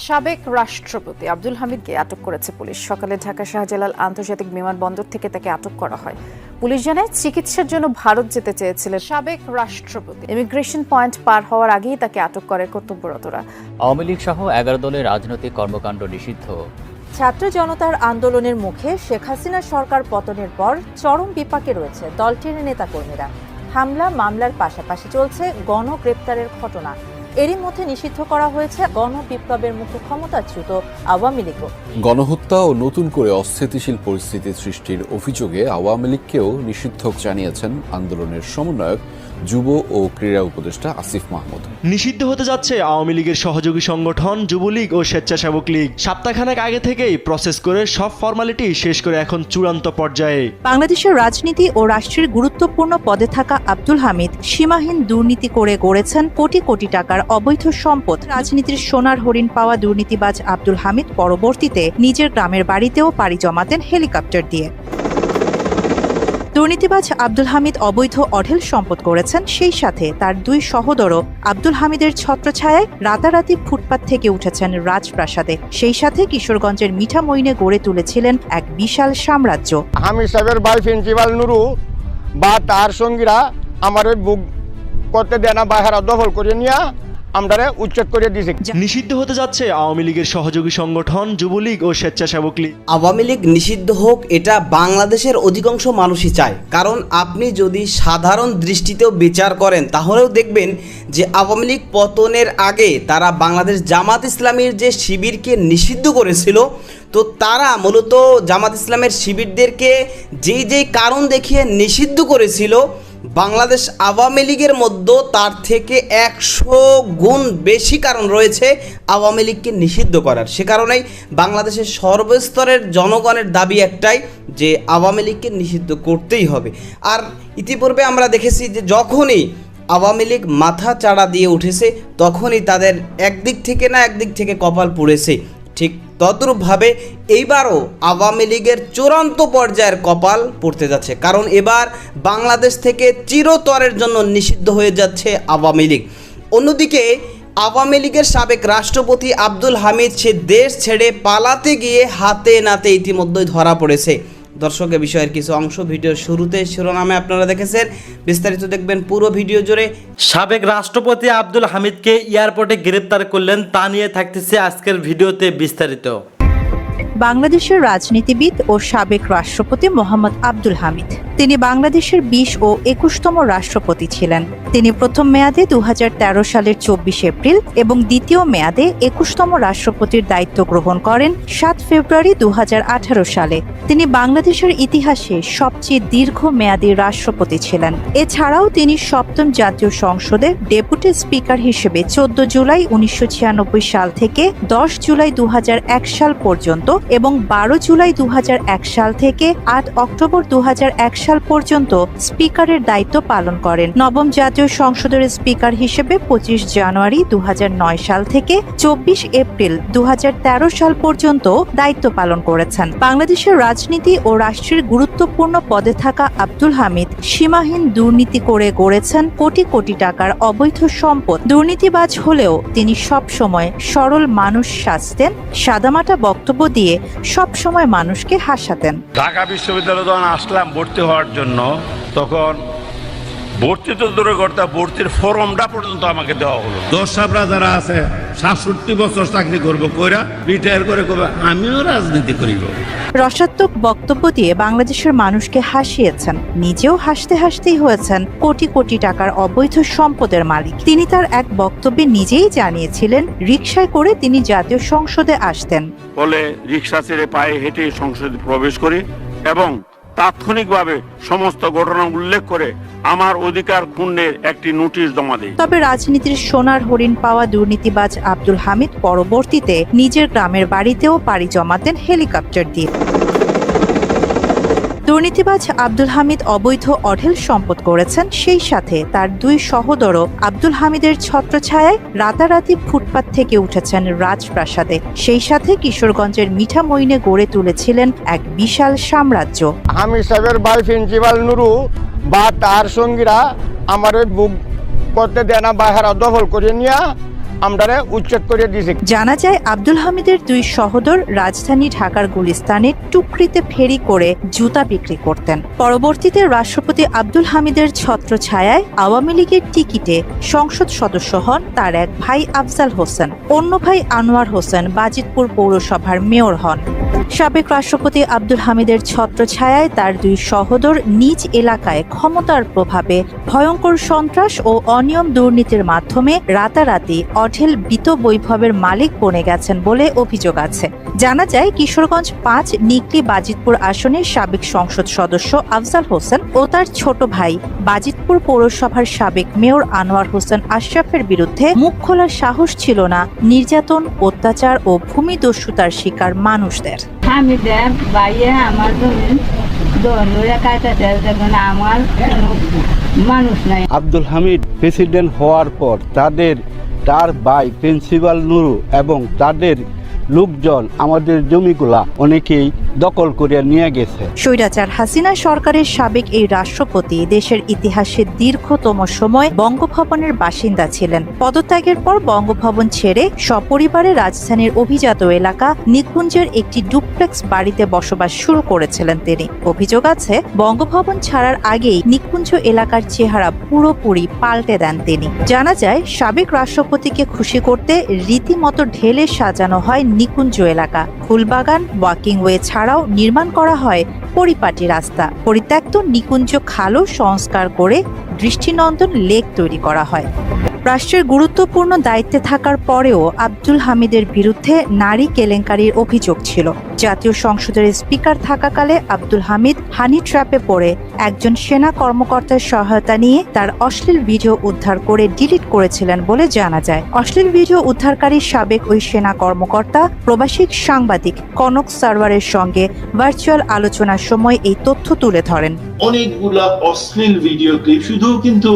সাবেক রাষ্ট্রপতি আব্দুল হামিদকে আটক করেছে পুলিশ। সকালে ঢাকা শাহজালাল আন্তর্জাতিক বিমানবন্দর থেকে তাকে আটক করা হয়। পুলিশ জানায় চিকিৎসার জন্য ভারত যেতে চেয়েছিলেন সাবেক রাষ্ট্রপতি। ইমিগ্রেশন পয়েন্ট পার হওয়ার আগেই তাকে আটক করে কর্তব্যরতরা। আওয়ামী লীগ সহ 11 দলের রাজনৈতিক কর্মকাণ্ড নিষিদ্ধ। ছাত্র জনতার আন্দোলনের মুখে শেখ হাসিনা সরকার পতনের পর চরম বিপাকে রয়েছে দলটির নেতাকর্মীরা। হামলা মামলার পাশাপাশি চলছে গণগ্রেপ্তারের ঘটনা। এরই মধ্যে নিষিদ্ধ করা হয়েছে গণবিপ্লবের মুখে ক্ষমতাচ্যুত আওয়ামী লীগও। গণহত্যা ও নতুন করে অস্থিতিশীল পরিস্থিতি সৃষ্টির অভিযোগে আওয়ামী লীগকেও নিষিদ্ধ জানিয়েছেন আন্দোলনের সমন্বয়ক যুব ও ক্রীড়া উপদেষ্টা আসিফ মাহমুদ। নিষিদ্ধ হতে যাচ্ছে আওয়ামী লীগের সহযোগী সংগঠন যুবলীগ ও স্বেচ্ছাসেবক লীগ। সপ্তাহখানেক আগে থেকেই প্রসেস করে সব ফরমালিটি শেষ করে এখন চূড়ান্ত পর্যায়ে। বাংলাদেশের রাজনীতি ও রাষ্ট্রের গুরুত্বপূর্ণ পদে থাকা আব্দুল হামিদ সীমাহীন দুর্নীতি করে গড়েছেন কোটি কোটি টাকার অবৈধ সম্পদ। রাজনীতির সোনার হরিণ পাওয়া দুর্নীতিবাজ আব্দুল হামিদ পরবর্তীতে নিজের গ্রামের বাড়িতেও পাড়ি জমাতেন হেলিকপ্টার দিয়ে। দুর্নীতিবাজ আব্দুল হামিদ অবৈধ অঢেল সম্পদ করেছেন, সেই সাথে তার দুই সহোদরও আব্দুল হামিদের ছত্রছায়ায় রাতারাতি ফুটপাত থেকে উঠেছেন রাজপ্রাসাদে। সেই সাথে কিশোরগঞ্জের মিঠামইনে গড়ে তুলেছিলেন এক বিশাল সাম্রাজ্য। হামিদ সাহেবের ভাই প্রিন্সিপাল নুরু বা তার সঙ্গীরা আমার বুক করতে দেয় না, বাহারা দখল করে নিয়ে আমরা উচ্ছেদ করে দিয়েছি। নিষিদ্ধ হতে যাচ্ছে আওয়ামী লীগের সহযোগী সংগঠন যুবলীগ ও স্বেচ্ছাসেবক লীগ। আওয়ামী লীগ নিষিদ্ধ হোক, এটা বাংলাদেশের অধিকাংশ মানুষই চায়। কারণ আপনি যদি সাধারণ দৃষ্টিতেও বিচার করেন তাহলেও দেখবেন যে আওয়ামী লীগ পতনের আগে তারা বাংলাদেশ জামাত ইসলামীর যে শিবিরকে নিষিদ্ধ করেছিল, তো তারা মূলত জামাত ইসলামের শিবিরদেরকে যেই কারণ দেখিয়ে নিষিদ্ধ করেছিল, বাংলাদেশ আওয়ামী লীগের মধ্যে তার থেকে 100 গুণ বেশি কারণ রয়েছে আওয়ামী লীগকে নিষিদ্ধ করার। সে কারণেই বাংলাদেশের সর্বস্তরের জনগণের দাবি একটাই, যে আওয়ামী লীগকে নিষিদ্ধ করতেই হবে। আর ইতিপূর্বে আমরা দেখেছি যে যখনই আওয়ামী লীগ মাথা চাড়া দিয়ে উঠেছে তখনই তাদের একদিক থেকে কপাল পুড়েছে। ঠিক তদ্রূপভাবে এইবারও আওয়ামী লীগের চূড়ান্ত পর্যায়ের কপাল পড়তে যাচ্ছে, কারণ এবার বাংলাদেশ থেকে চিরতরের জন্য নিষিদ্ধ হয়ে যাচ্ছে আওয়ামী লীগ। অন্যদিকে আওয়ামী লীগের সাবেক রাষ্ট্রপতি আব্দুল হামিদ সে দেশ ছেড়ে পালাতে গিয়ে হাতে নাতে ইতিমধ্যেই ধরা পড়েছে। দর্শক, এ বিষয়ের কিছু অংশ ভিডিওর শুরুতে শিরোনামে আপনারা দেখেছেন, বিস্তারিত দেখবেন পুরো ভিডিও জুড়ে। সাবেক রাষ্ট্রপতি আব্দুল হামিদকে এয়ারপোর্টে গ্রেপ্তার করলেন, তা নিয়ে থাকতেছে আজকের ভিডিওতে বিস্তারিত। বাংলাদেশের রাজনীতিবিদ ও সাবেক রাষ্ট্রপতি মোহাম্মদ আব্দুল হামিদ, তিনি বাংলাদেশের 20 ও 21তম রাষ্ট্রপতি ছিলেন। তিনি প্রথম মেয়াদে 2013 সালের 24 এপ্রিল এবং দ্বিতীয় মেয়াদে 21তম রাষ্ট্রপতির দায়িত্ব গ্রহণ করেন 7 ফেব্রুয়ারি 2018 সালে। তিনি বাংলাদেশের ইতিহাসে সবচেয়ে দীর্ঘমেয়াদী রাষ্ট্রপতি ছিলেন। এছাড়াও তিনি সপ্তম জাতীয় সংসদের ডেপুটি স্পিকার হিসেবে 14 জুলাই 1996 সাল থেকে 10 জুলাই 2001 সাল পর্যন্ত এবং 12 জুলাই 2001 সাল থেকে 8 অক্টোবর 2001 সাল পর্যন্ত স্পিকারের দায়িত্ব পালন করেন। নবম জাতীয় সংসদের স্পিকার হিসেবে 25 জানুয়ারি 2009 সাল থেকে 24 এপ্রিল 2013 সাল পর্যন্ত দায়িত্ব পালন করেছেন। বাংলাদেশের রাজনীতি ও রাষ্ট্রের গুরুত্বপূর্ণ পদে থাকা আব্দুল হামিদ সীমাহীন দুর্নীতি করে গড়েছেন কোটি কোটি টাকার অবৈধ সম্পদ। দুর্নীতিবাজ হলেও তিনি সব সময় সরল মানুষ সাজতেন, সাদামাটা বক্তব্য দিয়ে সব সময় মানুষকে হাসাতেন। ঢাকা বিশ্ববিদ্যালয়ে যখন আসলাম ভর্তি হওয়ার জন্য, তখন ভর্তি তো দূরে করতে ভর্তির ফর্মটা পর্যন্ত আমাকে দেওয়া হলো। দর্শকরা যারা আছে 67 বছর চাকরি করবো, কইরা রিটায়ার করে কবে আমিও রাজনীতি করিব। রসাত্মক বক্তব্য দিয়ে বাংলাদেশের মানুষকে হাসিয়েছেন, নিজেও হাসতে হাসতেই হয়েছেন কোটি কোটি টাকার অবৈধ সম্পদের মালিক। তিনি তার এক বক্তব্যে নিজেই জানিয়েছিলেন রিকশায় করে তিনি জাতীয় সংসদে আসতেন। বলে রিকশা ছেড়ে পায়ে হেঁটে সংসদে প্রবেশ করি এবং তাৎক্ষণিকভাবে সমস্ত ঘটনা উল্লেখ করে আমার অধিকার ক্ষুণ্ণের একটি নোটিশ জমা দেয়। তবে রাজনীতির সোনার হরিণ পাওয়া দুর্নীতিবাজ আব্দুল হামিদ পরবর্তীতে নিজের গ্রামের বাড়িতেও পাড়ি জমাতেন হেলিকপ্টার দিয়ে। দুর্নীতিবাজ আব্দুল হামিদ অবৈধ অঢেল সম্পদ করেছেন, সেই সাথে তার দুই সহোদরও আব্দুল হামিদের ছত্রছায়ায় রাতারাতি ফুটপাত থেকে উঠেছেন রাজপ্রাসাদে। সেই সাথে কিশোরগঞ্জের মিঠামইনে গড়ে তুলেছিলেন এক বিশাল সাম্রাজ্য। হামিদ সাহেবের ভাই প্রিন্সিপাল নুরু বা তার সঙ্গীরা আমার বুক করতে দেয় না, বাহারা দখল করে নিয়ে আমরারে উচ্ছেদ করে দিয়েছে। জানা যায় আব্দুল হামিদের দুই সহোদর রাজধানী ঢাকার গুলিস্তানে টুকরিতে ফেরি করে জুতা বিক্রি করতেন। পরবর্তীতে রাষ্ট্রপতি আব্দুল হামিদের ছত্রছায়ায় আওয়ামী লীগের টিকিটে সংসদ সদস্য হন তার এক ভাই আফজাল হোসেন। অন্য ভাই আনোয়ার হোসেন বাজিতপুর পৌরসভার মেয়র হন। সাবেক রাষ্ট্রপতি আব্দুল হামিদের ছত্রছায়ায় তার দুই সহোদর নিজ এলাকায় ক্ষমতার প্রভাবে ভয়ঙ্কর সন্ত্রাস ও অনিয়ম দুর্নীতির মাধ্যমে রাতারাতি অঢেল বিত বৈভবের মালিক বনে গেছেন বলে অভিযোগ আছে। জানা যায় কিশোরগঞ্জ ৫ নিকলি বাজিতপুর আসনের সাবেক সংসদ সদস্য আফজাল হোসেন ও তার ছোট ভাই বাজিতপুর পৌরসভার সাবেক মেয়র আনোয়ার হোসেন আশরাফের বিরুদ্ধে মুখ খোলার সাহস ছিল না নির্যাতন, অত্যাচার ও ভূমিদস্যুতার শিকার মানুষদের। আমি দেব ভাইয়া আমার জমি দৌড়ে কাটাতে দেখুন আমার মানুষ নাই। আব্দুল হামিদ প্রেসিডেন্ট হওয়ার পর তার ভাই প্রিন্সিপাল নুরু এবং তাদের লোকজন আমাদের জমিগুলা অনেকেই দখল করে নিয়ে গেছে। স্বৈরাচার হাসিনা সরকারের সাবেক এই রাষ্ট্রপতি দেশের ইতিহাসে দীর্ঘতম সময় বঙ্গভবনের বাসিন্দা ছিলেন। পদত্যাগের পর বঙ্গভবন ছেড়ে সপরিবারে রাজধানীর অভিজাত এলাকা নিকুঞ্জের একটি ডুপ্লেক্স বাড়িতে বসবাস শুরু করেছিলেন তিনি। অভিযোগ আছে বঙ্গভবন ছাড়ার আগেই নিকুঞ্জ এলাকার চেহারা পুরোপুরি পাল্টে দেন তিনি। জানা যায় সাবেক রাষ্ট্রপতিকে খুশি করতে রীতিমতো ঢেলে সাজানো হয় নিকুঞ্জ এলাকা। ফুলবাগান, ওয়াকিং ওয়ে ছাড়াও নির্মাণ করা হয় পরিপাটি রাস্তা। পরিত্যক্ত নিকুঞ্জ খালও সংস্কার করে দৃষ্টিনন্দন লেক তৈরি করা হয়। রাষ্ট্রের গুরুত্বপূর্ণ দায়িত্বে থাকার পরেও আব্দুল হামিদের বিরুদ্ধে নারী কেলেঙ্কারির অভিযোগ ছিল। জাতীয় সংসদের স্পিকার থাকাকালে আব্দুল হামিদ হানি ট্র্যাপে পড়ে একজন সেনা কর্মকর্তার সহায়তা নিয়ে তার অশ্লীল ভিডিও উদ্ধার করে ডিলিট করেছিলেন বলে জানা যায়। অশ্লীল ভিডিও উদ্ধারকারী সাবেক ওই সেনা কর্মকর্তা প্রবাসী সাংবাদিক কনক সারওয়ারের সঙ্গে ভার্চুয়াল আলোচনার সময় এই তথ্য তুলে ধরেন। অনেকগুলা অশ্লীল ভিডিও ক্লিপ, শুধু কিন্তু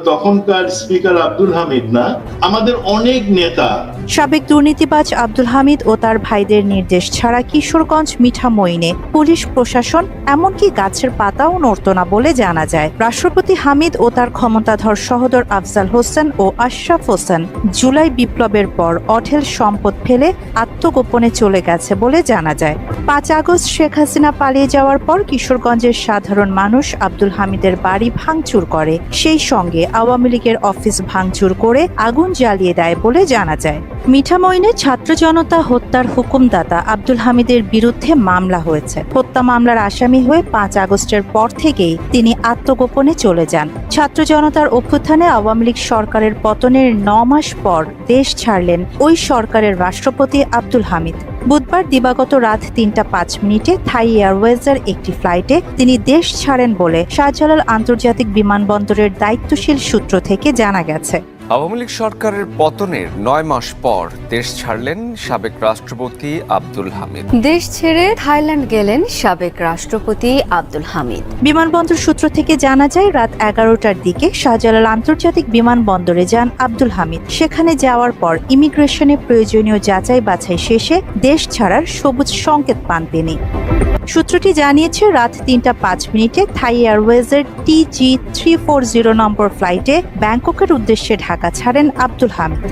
তখনকার স্পিকার আব্দুল হামিদ না, আমাদের অনেক নেতা। সাবেক দুর্নীতিবাজ আব্দুল হামিদ ও তার ভাইদের নির্দেশ ছাড়া কিশোরগঞ্জ মিঠামইনে পুলিশ প্রশাসন এমনকি গাছের পাতাও নড়ত না বলে জানা যায়। রাষ্ট্রপতি হামিদ ও তার ক্ষমতাধর সহোদর আফজাল হোসেন ও আশরাফ হোসেন জুলাই বিপ্লবের পর অঢেল সম্পদ ফেলে আত্মগোপনে চলে গেছে বলে জানা যায়। ৫ আগস্ট শেখ হাসিনা পালিয়ে যাওয়ার পর কিশোরগঞ্জের সাধারণ মানুষ আব্দুল হামিদের বাড়ি ভাঙচুর করে, সেই সঙ্গে আওয়ামী লীগের অফিস ভাঙচুর করে আগুন জ্বালিয়ে দেয় বলে জানা যায়। মিঠামইনে ছাত্র জনতা হত্যার হুকুমদাতা আব্দুল হামিদের বিরুদ্ধে মামলা হয়েছে। হত্যা মামলার আসামি হয়ে ৫ আগস্টের পর থেকেই তিনি আত্মগোপনে চলে যান। ছাত্র জনতার অভ্যুত্থানে আওয়ামী লীগ সরকারের পতনের ৯ মাস পর দেশ ছাড়লেন ওই সরকারের রাষ্ট্রপতি আব্দুল হামিদ। বুধবার দিবাগত রাত ৩টা ৫ থাই এয়ারওয়েজের একটি ফ্লাইটে তিনি দেশ ছাড়েন বলে শাহজালাল আন্তর্জাতিক বিমানবন্দরের দায়িত্বশীল সূত্র থেকে জানা গেছে। আওয়ামী লীগ সরকারের পতনের ৯ মাস পর দেশ ছাড়লেন সাবেক রাষ্ট্রপতি আব্দুল হামিদ। দেশ ছেড়ে থাইল্যান্ড গেলেন সাবেক রাষ্ট্রপতি আব্দুল হামিদ। বিমানবন্দর সূত্র থেকে জানা যায় রাত ১১টার দিকে শাহজালাল আন্তর্জাতিক বিমানবন্দরে যান আব্দুল হামিদ। সেখানে যাওয়ার পর ইমিগ্রেশনে প্রয়োজনীয় যাচাই বাছাই শেষে দেশ ছাড়ার সবুজ সংকেত পান তিনি। সূত্রটি জানিয়েছে রাত ৩টা ৫ থাই এয়ারওয়েজের TG340 নম্বর ফ্লাইটে ব্যাংককের উদ্দেশ্যে ঢাকা ছাড়েন আব্দুল হামিদ।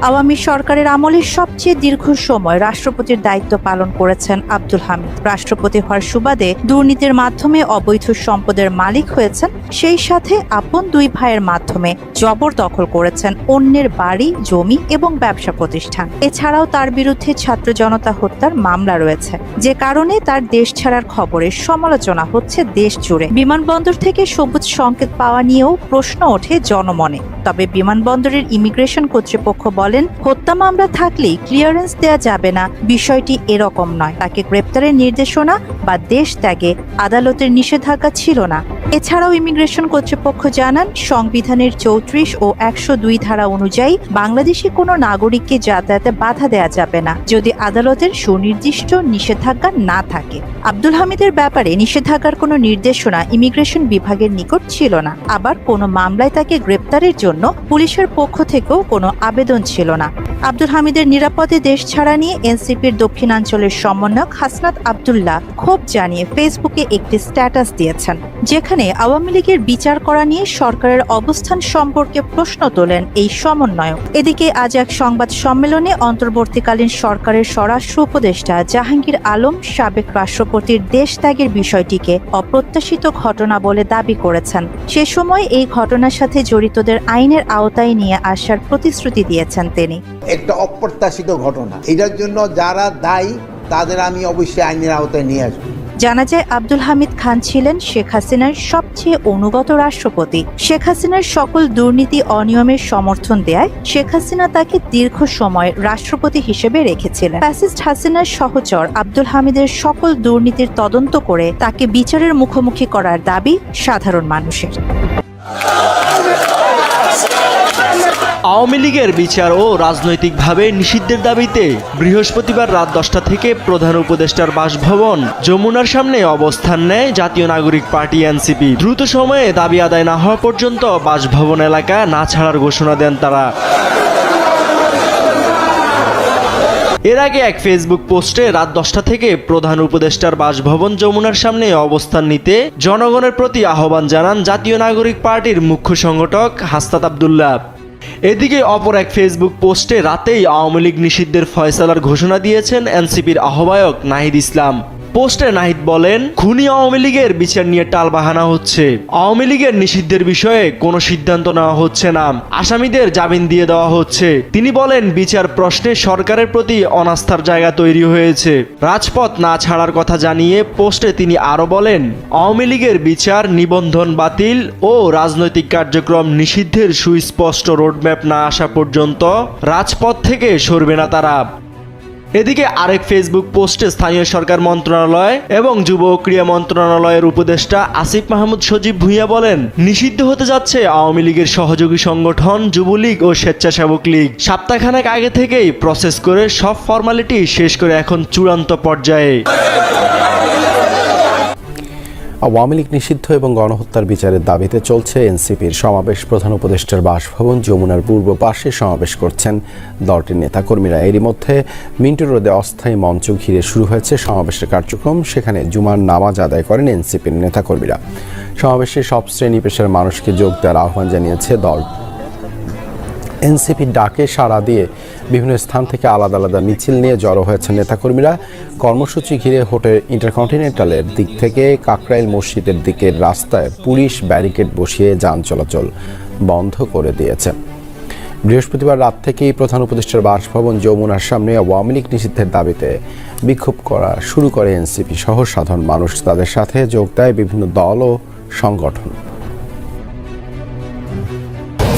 আওয়ামী সরকারের আমলে সবচেয়ে দীর্ঘ সময় রাষ্ট্রপতির দায়িত্ব পালন করেছেন আব্দুল হামিদ। রাষ্ট্রপতি হওয়ার সুবাদে দুর্নীতির মাধ্যমে অবৈধ সম্পদের মালিক হয়েছেন, সেই সাথে আপন দুই ভাইয়ের মাধ্যমে জবরদখল করেছেন অন্যের বাড়ি, জমি এবং ব্যবসা প্রতিষ্ঠান। এছাড়াও তার বিরুদ্ধে ছাত্র জনতা হত্যার মামলা রয়েছে, যে কারণে তার দেশ ছাড়ার খবরের সমালোচনা হচ্ছে দেশ জুড়ে। বিমানবন্দর থেকে সবুজ সংকেত পাওয়া নিয়েও প্রশ্ন ওঠে জনমনে। তবে বিমানবন্দরের ইমিগ্রেশন কর্তৃপক্ষ বলেন, হত্যা মামলা থাকলেই ক্লিয়ারেন্স দেয়া যাবে না, বিষয়টি এরকম নয়। তাকে গ্রেপ্তারের নির্দেশনা বা দেশ ত্যাগে আদালতের নিষেধাজ্ঞা ছিল না। এছাড়াও ইমিগ্রেশন কর্তৃপক্ষ জানান, সংবিধানের ৩৪ ও ১০২ ধারা অনুযায়ী বাংলাদেশি কোনো নাগরিককে যাতায়াতে বাধা দেয়া যাবে না যদি আদালতের সুনির্দিষ্ট নিষেধাজ্ঞা না থাকে। আব্দুল হামিদের ব্যাপারে নিষেধাজ্ঞার কোনো নির্দেশনা ইমিগ্রেশন বিভাগের নিকট ছিল না। আবার কোনো মামলায় তাকে গ্রেপ্তারের জন্য পুলিশের পক্ষ থেকেও কোনো আবেদন ছিল না। আব্দুল হামিদের নিরাপদে দেশ ছাড়া নিয়ে এনসিপির দক্ষিণাঞ্চলের সমন্বয়ক হাসনাত আব্দুল্লাহ ক্ষোভ জানিয়ে ফেসবুকে একটি স্ট্যাটাস দিয়েছেন, যেখানে অনুষ্ঠানে আওয়ামী লীগের বিচার করা নিয়ে সরকারের অবস্থান সম্পর্কে প্রশ্ন তোলেন এই সমন্বয়ক। এদিকে আজ এক সংবাদ সম্মেলনে অন্তর্বর্তীকালীন সরকারের স্বরাষ্ট্র উপদেষ্টা জাহাঙ্গীর আলম সাবেক রাষ্ট্রপতির দেশ ত্যাগের বিষয়টিকে অপ্রত্যাশিত ঘটনা বলে দাবি করেছেন। সে সময় এই ঘটনার সাথে জড়িতদের আইনের আওতায় নিয়ে আসার প্রতিশ্রুতি দিয়েছেন তিনি। একটা অপ্রত্যাশিত ঘটনা, এটার জন্য যারা দায়ী তাদের আমি অবশ্যই আইনের আওতায় নিয়ে আসবো। জানা যায় আব্দুল হামিদ খান ছিলেন শেখ হাসিনার সবচেয়ে অনুগত রাষ্ট্রপতি। শেখ হাসিনার সকল দুর্নীতি অনিয়মের সমর্থন দেয় শেখ হাসিনা তাকে দীর্ঘ সময় রাষ্ট্রপতি হিসেবে রেখেছিলেন। ফ্যাসিস্ট হাসিনার সহচর আব্দুল হামিদের সকল দুর্নীতির তদন্ত করে তাকে বিচারের মুখোমুখি করার দাবি সাধারণ মানুষের। আওয়ামী লীগের বিচার ও রাজনৈতিকভাবে নিষিদ্ধের দাবিতে বৃহস্পতিবার রাত 10টা থেকে প্রধান উপদেষ্টার বাসভবন যমুনার সামনে অবস্থান নেয় জাতীয় নাগরিক পার্টি এনসিপি। দ্রুত সময়ে দাবি আদায় না হওয়া পর্যন্ত বাসভবন এলাকা না ছাড়ার ঘোষণা দেন তারা। এর আগে এক ফেসবুক পোস্টে রাত 10টা থেকে প্রধান উপদেষ্টার বাসভবন যমুনার সামনে অবস্থান নিতে জনগণের প্রতি আহ্বান জানান জাতীয় নাগরিক পার্টির মুখ্য সংগঠক হাসনাত আব্দুল্লাহ। এদিকে অপর এক ফেসবুক পোস্টে রাতেই আওয়ামী লীগ নিষিদ্ধের ফয়সালার ঘোষণা দিয়েছেন এনসিপির আহ্বায়ক নাহিদ ইসলাম। পোস্টে নাহিদ বলেন, খুনি আওয়ামী লীগের বিচার নিয়ে টালবাহানা হচ্ছে। আওয়ামী লীগের নিষিদ্ধের বিষয়ে কোনো সিদ্ধান্ত নেওয়া হচ্ছে না, আসামিদের জামিন দিয়ে দেওয়া হচ্ছে। তিনি বলেন, বিচার প্রশ্নে সরকারের প্রতি অনাস্থার জায়গা তৈরি হয়েছে। রাজপথ না ছাড়ার কথা জানিয়ে পোস্টে তিনি আরও বলেন, আওয়ামী লীগের বিচার, নিবন্ধন বাতিল ও রাজনৈতিক কার্যক্রম নিষিদ্ধের সুস্পষ্ট রোডম্যাপ না আসা পর্যন্ত রাজপথ থেকে সরবে না তারা। এদিকে আরেক ফেসবুক পোস্টে স্থানীয় সরকার মন্ত্রণালয় এবং যুব ও ক্রীড়া মন্ত্রণালয়ের উপদেষ্টা আসিফ মাহমুদ সজীব ভুঁইয়া বলেন, নিষিদ্ধ হতে যাচ্ছে আওয়ামী লীগের সহযোগী সংগঠন যুবলীগ ও স্বেচ্ছাসেবক লীগ। সপ্তাহখানেক আগে থেকেই প্রসেস করে সব ফর্মালিটি শেষ করে এখন চূড়ান্ত পর্যায়ে। আওয়ামী লীগ নিষিদ্ধ এবং গণহত্যার বিচারের দাবিতে চলছে এনসিপির সমাবেশ। প্রধান উপদেষ্টার বাসভবন যমুনার পূর্ব পাশে সমাবেশ করছেন দলটির নেতাকর্মীরা। এরই মধ্যে মিন্টু রোডে অস্থায়ী মঞ্চ ঘিরে শুরু হয়েছে সমাবেশের কার্যক্রম। সেখানে জুমার নামাজ আদায় করেন এনসিপির নেতাকর্মীরা। সমাবেশে সব শ্রেণী পেশার মানুষকে যোগ দেওয়ার আহ্বান জানিয়েছে দল। এনসিপির ডাকে সাড়া দিয়ে বিভিন্ন স্থান থেকে আলাদা আলাদা মিছিল নিয়ে জড়ো হয়েছেন নেতাকর্মীরা। কর্মসূচি ঘিরে হোটেল ইন্টারকন্টিনেন্টালের দিক থেকে কাকরাইল মসজিদের দিকের রাস্তায় পুলিশ ব্যারিকেড বসিয়ে যান চলাচল বন্ধ করে দিয়েছে। বৃহস্পতিবার রাত থেকেই প্রধান উপদেষ্টার বাসভবন যমুনার সামনে আওয়ামী লীগ নিষিদ্ধের দাবিতে বিক্ষোভ করা শুরু করে এনসিপি সহ সাধারণ মানুষ। তাদের সাথে যোগ দেয় বিভিন্ন দল ও সংগঠন।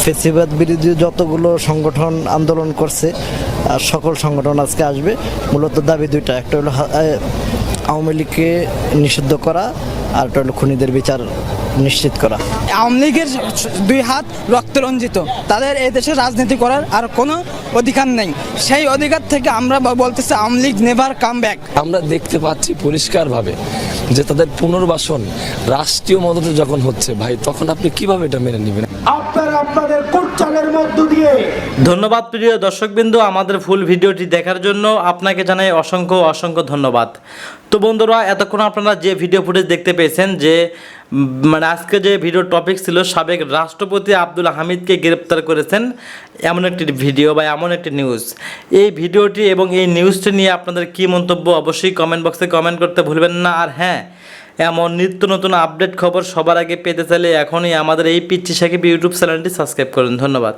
ফেসিবাদ বিরোধী যতগুলো সংগঠন আন্দোলন করছে সকল সংগঠন আজকে আসবে। মূলত দাবি দুইটা, একটা হলো আওয়ামী লীগকে নিষিদ্ধ করা, আর একটা হলো খুনিদের বিচার নিশ্চিত করা। আওয়ামী লীগের দুই হাত রক্তরঞ্জিত, তাদের এই দেশে রাজনীতি করার আর কোনো অধিকার নেই। সেই অধিকার থেকে আমরা বলতেছি Awami League never come back. আমরা দেখতে পাচ্ছি পরিষ্কারভাবে যে তাদের পুনর্বাসন রাষ্ট্রীয় মদতে যখন হচ্ছে, ভাই তখন আপনি কিভাবে এটা মেনে নেবেন? আপনাদের কোটচালের মধ্য দিয়ে। ধন্যবাদ প্রিয় দর্শকবৃন্দু, আমাদের ফুল ভিডিওটি দেখার জন্য আপনাকে জানাই অসংখ্য অসংখ্য ধন্যবাদ। তো বন্ধুরা, এতক্ষণ আপনারা যে ভিডিও ফুটেজ দেখতে পেয়েছেন, যে আজকে যে ভিডিও টপিক ছিল সাবেক রাষ্ট্রপতি আব্দুল হামিদকে গ্রেপ্তার করেছেন, এমন একটি ভিডিও বা এমন একটি নিউজ। এই ভিডিওটি এবং এই নিউজটি নিয়ে আপনাদের কী মন্তব্য অবশ্যই কমেন্ট বক্সে কমেন্ট করতে ভুলবেন না। আর হ্যাঁ, এমন নিত্য নতুন আপডেট খবর সবার আগে পেতে চাইলে এখনই আমাদের এই পিচ্চি সাকিব ইউটিউব চ্যানেলটি সাবস্ক্রাইব করুন। ধন্যবাদ।